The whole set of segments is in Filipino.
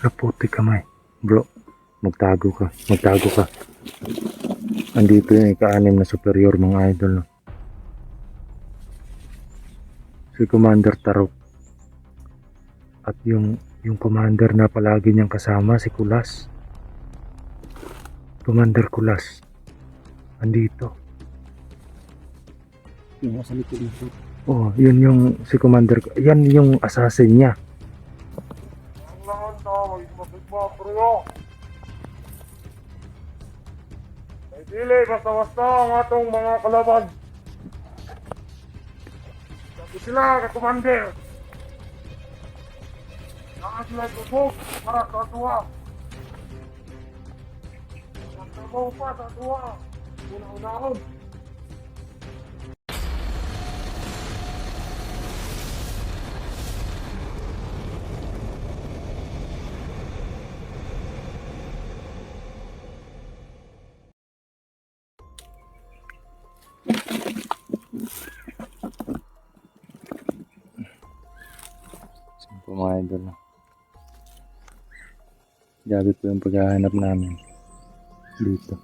Kaputi kamay. Bro, magtago ka. Magtago ka. Andito yung ika-anim na superior mga idol. No? Si Commander Tarok. At yung commander na palagi niyang kasama, si Kulas. Commander Kulas. Andito. Yung nasa likod nito. Oh, yun yung si Commander. Yan yung assassin niya. Ang lahat na magmapagmaproyo. Ay dili, basta-basta ang atong mga kalaban. Sabi sila, kakumander. Saan sila tubog para sa atua. Magtrabaho pa sa atua. Una-unahon. Saan po mga idol? No? Grabe po yung paghahanap namin dito.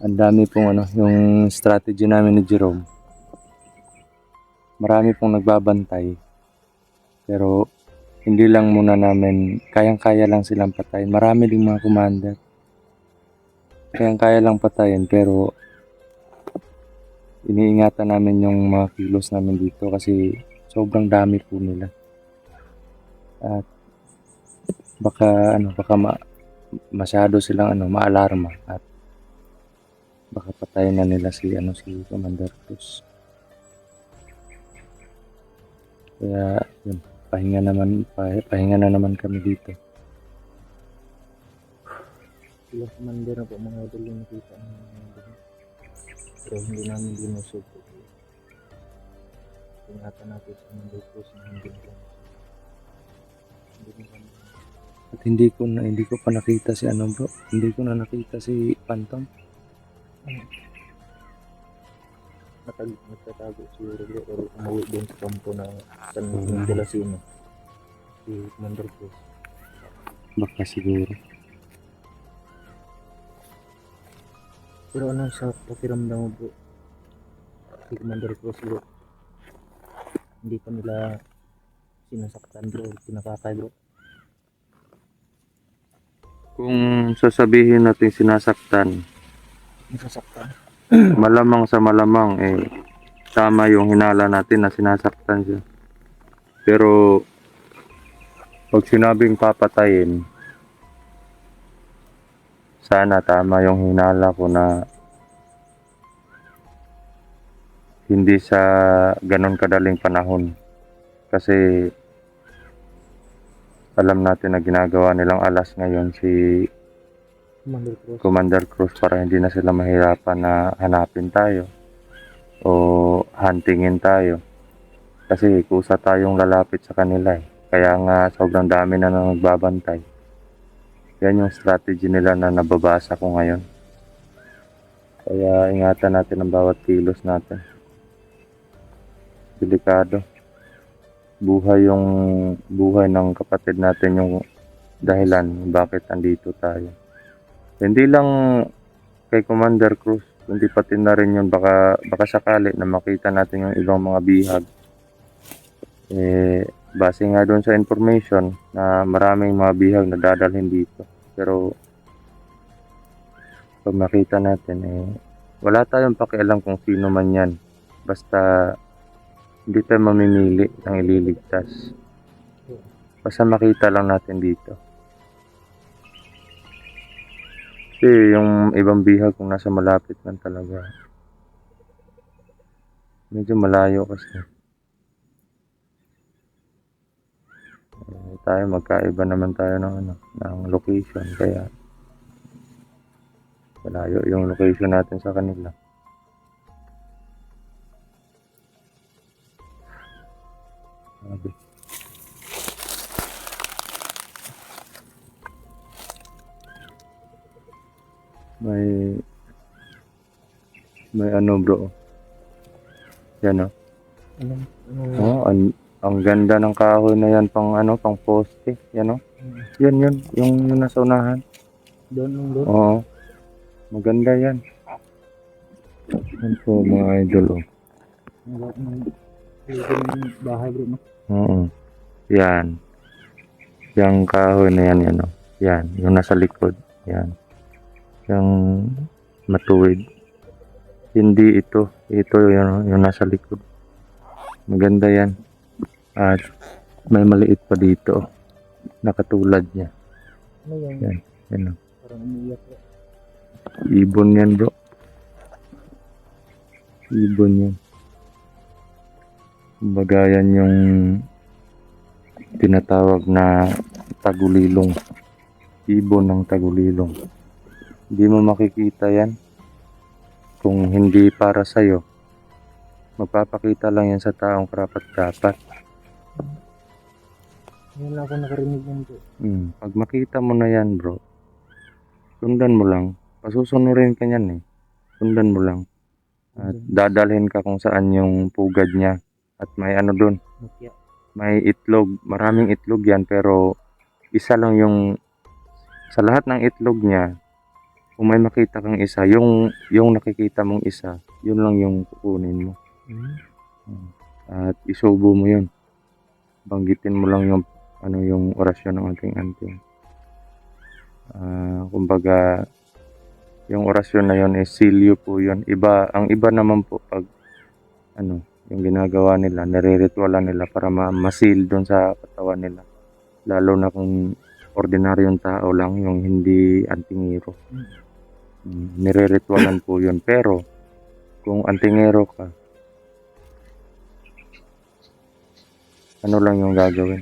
Ang dami pong yung strategy namin ni Jerome. Marami pong nagbabantay. Pero hindi lang muna namin, kayang-kaya lang silang patayin. Marami ding mga commander. Kayang-kaya lang patayin pero iniingatan namin yung mga kilos namin dito kasi sobrang dami po nila. At baka masyado silang maalarma at baka patayin na nila si Commander Cruz. Kaya yun, pahinga na naman kami dito. Sila commander na po mga idol yung nakita namin. Pero hindi namin binusog po. Ingatan natin sa mga Cruz na hindi lang. At hindi ko pa nakita si bro. Hindi ko na nakita si Phantom. Nagtatago siguro bro or umuwi din sa kampo na San Miguel de la Sino. Si Commander Cruz. Baka siguro. Pero ano sa pakiramdam mo bro? Si Commander Cruz bro. Hindi pa nila sinasaktan bro, pinakakay bro. Kung sasabihin natin sinasaktan, Nasasaktan. malamang sa malamang tama yung hinala natin na sinasaktan siya. Pero pag sinabing papatayin, sana tama yung hinala ko na hindi sa ganon kadaling panahon. Kasi alam natin na ginagawa nilang alas ngayon si Commander Cruz. Commander Cruz para hindi na sila mahirapan na hanapin tayo o huntingin tayo. Kasi kusa tayong lalapit sa kanila Kaya nga sobrang dami na nagbabantay. Yan yung strategy nila na nababasa ko ngayon. Kaya ingatan natin ang bawat kilos natin. Delikado. Buhay ng kapatid natin yung dahilan bakit andito tayo. Hindi lang kay Commander Cruz, kundi pati na rin yun baka sakali na makita natin yung ibang mga bihag. Base nga doon sa information na maraming mga bihag na dadalhin dito. Pero pag makita natin wala tayong pakialam kung sino man yan. Basta hindi tayo mamimili ng ililigtas. Basta makita lang natin dito. Kasi yung ibang bihag kung nasa malapit lang talaga. Medyo malayo kasi. Tayo magkaiba naman tayo ng location. Kaya malayo yung location natin sa kanila. Sabi. May bro. Yan Ano? Ang ganda ng kahoy na yan pang ano, pang poste. Yan o. Yan, yung nasa unahan. Doon. Oo. Maganda yan. Yan po mga idol o. Ang lahat ng bahay bro, no? Oo. Yan. Yung kahoy na yan, yan o. Yan, yung nasa likod. Yan. Yung matuwid. Hindi ito. Ito yung nasa likod. Maganda yan. At may maliit pa dito. Nakatulad niya. Ano yung Yan. Yan o. parang umiiyak bro? Ibon yan bro. Ibon yan. Kumbaga yan yung tinatawag na tagulilong. Ibon ng tagulilong. Hindi mo makikita yan kung hindi para sa'yo. Magpapakita lang yan sa taong karapat-dapat. Ngayon lang ako nakarinig yan bro. Pag makita mo na yan bro, sundan mo lang. Pasusunurin ka yan eh. Sundan mo lang. At dadalhin ka kung saan yung pugad niya. At may ano dun. Mutya. May itlog. Maraming itlog yan pero isa lang yung sa lahat ng itlog niya. Kung may makita kang isa, yung nakikita mong isa, yun lang yung kukunin mo. At isubo mo yun. Banggitin mo lang yung orasyon ng ating anting. Kumbaga yung orasyon na yun is silyo po yun. Ang iba naman po pag yung ginagawa nila, nire-ritualan nila para masil doon sa katawan nila. Lalo na kung ordinaryong tao lang, yung hindi antingero. Nire-ritualan po yun. Pero kung antingero ka, ano lang yung gagawin?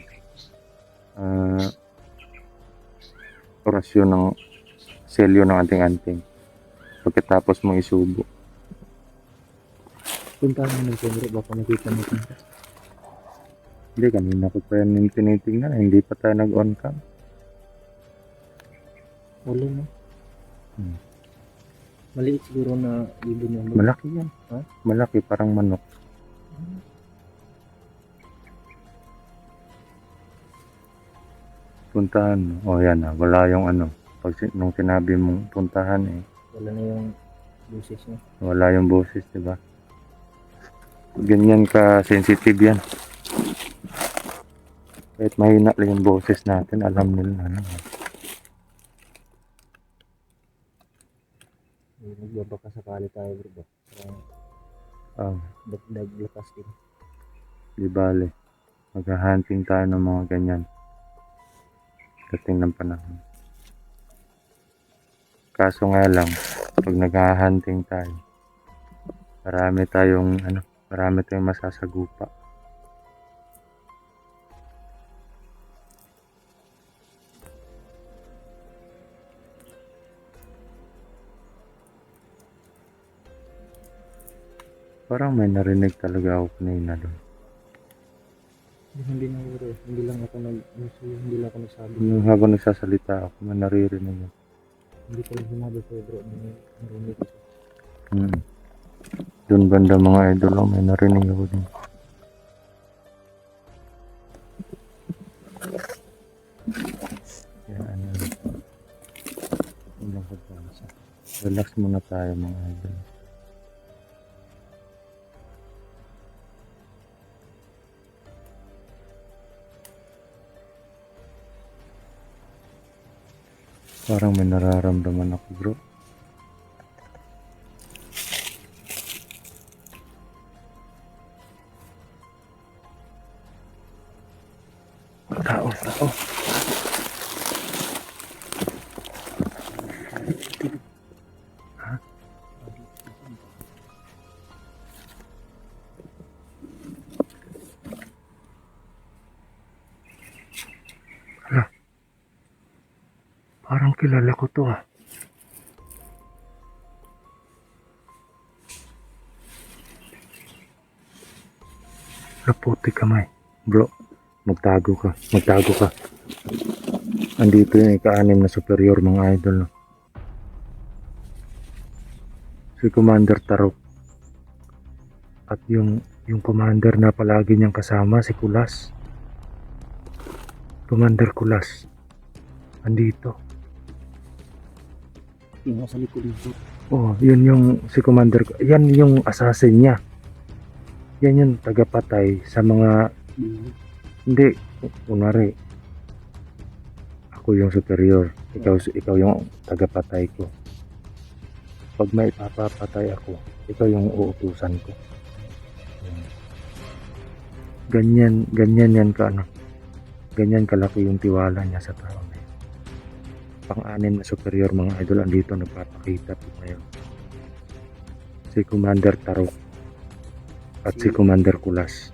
Orasyon ng selyo ng anting-anting. Pagkatapos mo isubo. Puntahan mo ng bro, baka makita mo ito. Hindi, kanina ko pa yan yung tinitingnan. Hindi pa tayo nag-on cam. Wala no? Maliit siguro na ibon yan bro. Malaki yan. Ha? Malaki, parang manok. Puntahan mo. O yan na, wala yung nung sinabi mong puntahan Wala na yung buses niya. wala yung boses, diba? Ganyan ka sensitive yan. Kahit mahina lang yung boses natin, alam nila Nagbabaka sakali tayo bro ba? Parang dagdag lakas din. Di bale. Maghahunting tayo ng mga ganyan. Dating ng panahon. Kaso nga lang, pag naghahunting tayo, marami tayong masasagupa. Parang may narinig talaga ako kanina doon. Hindi na bro. Hindi lang ako nagsabi. Yung habang nagsasalita ako, may naririnig ako. Hindi ko lang sinabi ko bro. Narinig ko. Doon banda mga idol, may narinig ako din. Yan, relax muna tayo mga idol. Parang may nararamdaman ako bro. Tao. Ha? Hala. Parang kilala ko to ah. Laputi kamay. Bro, magtago ka. Andito yung ika-6 na superior mga idol. No? Si Commander Tarok. At yung Yung commander na palagi niyang kasama, si Kulas. Commander Kulas. Andito. Yung nasa likod nito. Oh, yun yung si Commander. Yan yung assassin niya. Yan yung tagapatay sa mga... Hindi. Kunwari. Ako yung superior. Ikaw yung tagapatay ko. Pag may papapatay ako, ikaw yung uutusan ko. Ganyan yan ka ano. Ganyan kalaki yung tiwala niya sa tao na yun. Pang-anim na superior mga idol andito nagpapakita po ngayon. Si Commander Tarok at si Commander Kulas.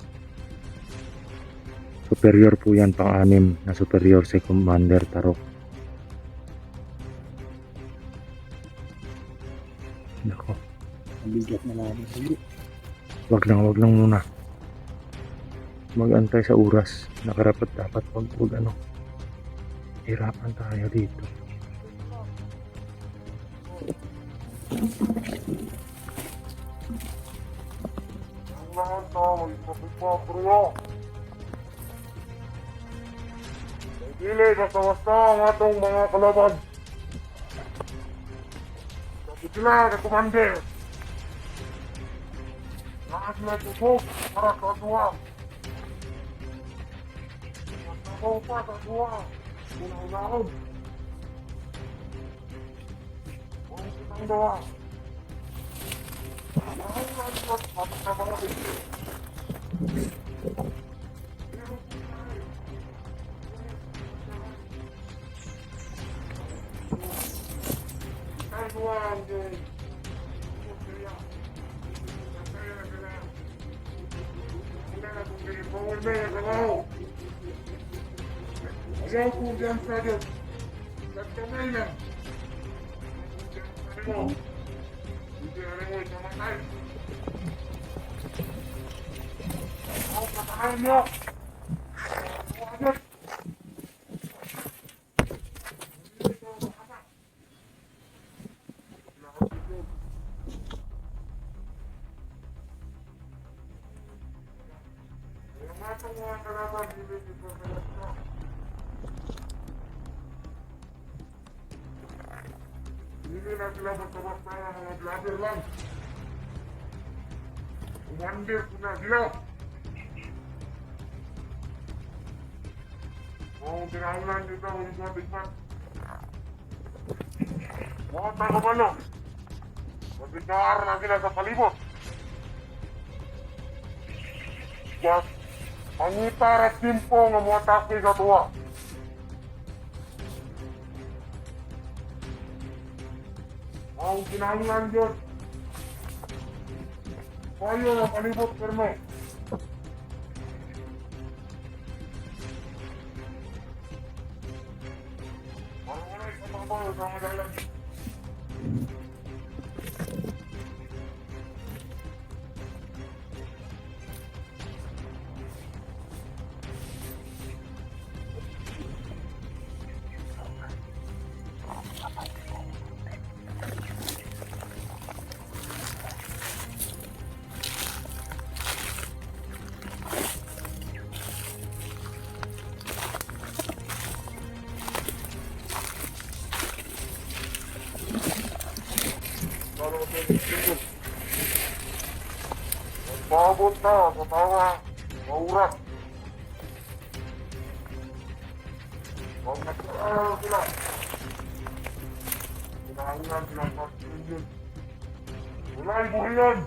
Superior po yan, pang-anim na superior si Commander Tarok. Nako, Ang bigat na namin. Hindi. wag lang muna. Mag-antay sa oras. Nakarapat dapat pag ano. Hirapan tayo dito. Ang lahat tao ay kapipaprio. Dili basta-basta ang atong mga kalaban. Sabi sila na commander. Lahat sila tusok para sa atua. Masabaw pa sa atua. Unang-unahon. Huwag kitang dawa. Lahat na at pagkabalaki. Ayaw po dyan sa Diyos. Nagkamay lang. Hindi alam mo ikamatay. Ako patahan mo. Agad. Hindi na sila basta-basta ng mga vlogger lang. Commander ko na sila. Kung tinahulan dito ang mga tigman. Mga tago-balo. Magbignar na sila sa palibot. Just pangitar at timpo nga mga atake sa tuwa. Ang kinahanglan Diyos. Kayo ang palibot perme. Marunay sa trabaho sa madalang. Maabot na sa tawa, maurat. Huwag nagkakaroon sila. Kinahanglan silang pagpinsin. Wala'y buhiyan.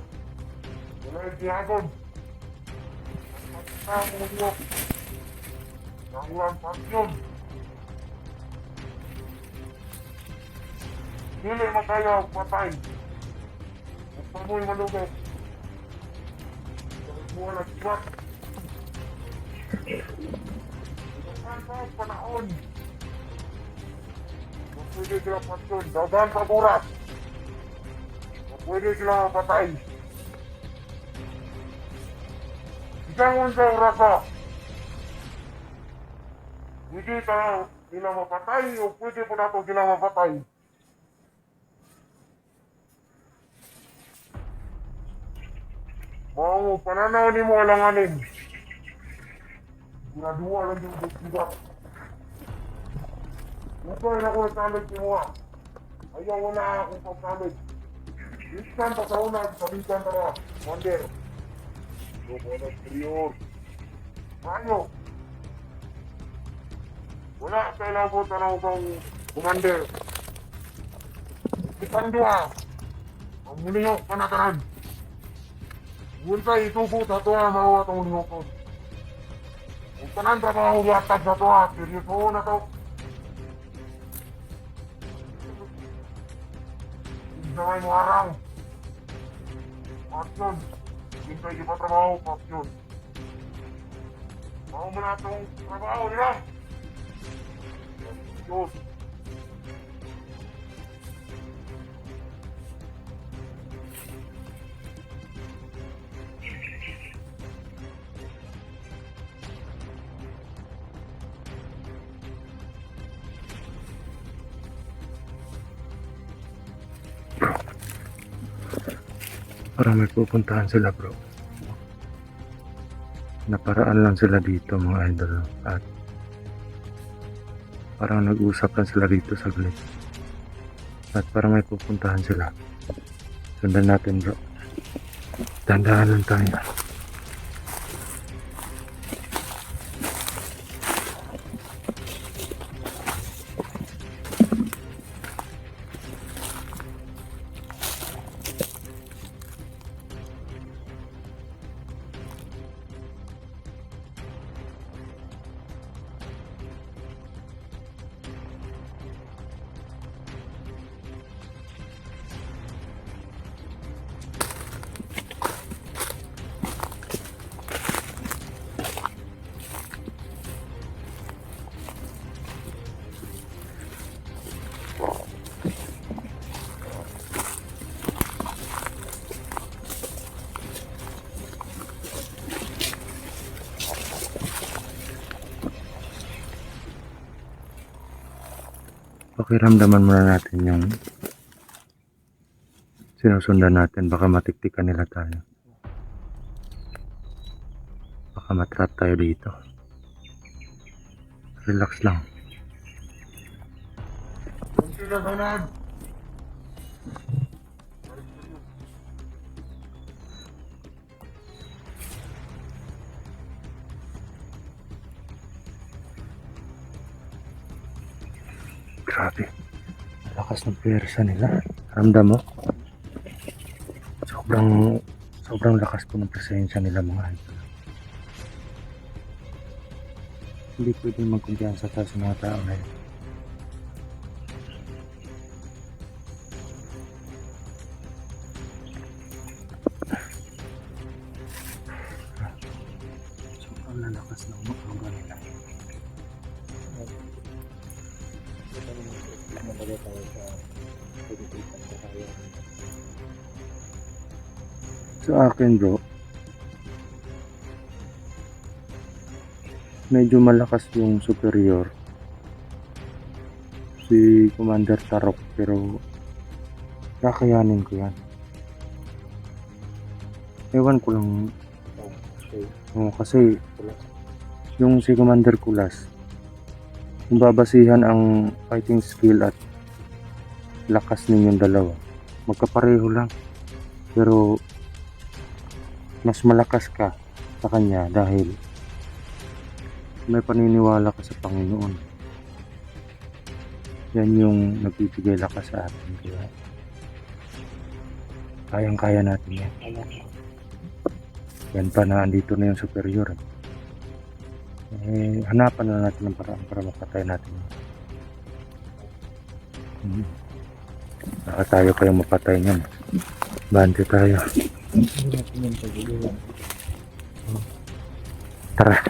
Wala'y tiyagon. Ang pagkakamulo. Kinahanglan pasyon. Dili makaya patay. Huwag pa mo'y malugay. Buwan at swak. Dagan pa ang panahon. Kung pwede sila pasyon, dagan pa buras. Kung pwede sila mapatay. Isangon sa orasa. Pwede tayo sila mapatay o pwede po nato sila mapatay. Mau pananaw ni mo alanganin. Graduwa lang yung bigat. Ito na ko salit ni mo. Ayaw wala akong pagsalit. Iskan pa sa una, sabitan tara. Wonder. Lobo na superior. Mayo. Wala kailangan po tanaw kang commander. Iskan dua. Ang mulingok panataran. Wala itubo sa tuwa mawa itong mulingok ko. Kung tanan trabaho yatag sa tuwa, seryoso na to. Hindi mo araw. Action. Hintay di pa trabaho, action. Mau mo na itong trabaho nila. Diyos. Parang may pupuntahan sila bro. Naparaan lang sila dito mga idol. At parang nag-usap lang sila dito saglit. At parang may pupuntahan sila. Sundan natin bro. Tandaan lang tayo. Pakiramdaman muna natin yung sinusundan natin. Baka matiktikan nila tayo. Baka matrap tayo dito. Relax lang. Kunti na sanad. Grabe. Lakas ng pwersa nila. Ramdam mo? Sobrang lakas po ng presensya nila mga idol. Hindi pwedeng magkumpiyansa tayo sa mga tao na yun. Sobrang lalakas ng mga nila. Mabaga tayo sa pagkikita na tayo. Sa akin bro, medyo malakas yung superior, si Commander Tarok, pero kakayanin ko yan. Ewan ko lang. Okay. Kasi yung si Commander Kulas, kung babasihan ang fighting skill at lakas ninyong dalawa, magkapareho lang. Pero mas malakas ka sa kanya dahil may paniniwala ka sa Panginoon. Yan yung nagbibigay lakas sa atin. Kaya kayang-kaya natin yan. Yan pa na andito na yung superior. Hanapan na natin ng paraan para mapatay natin. Baka tayo kayong mapatay niyan. Bante tayo. Hindi natin yung pag-iwan. Tara.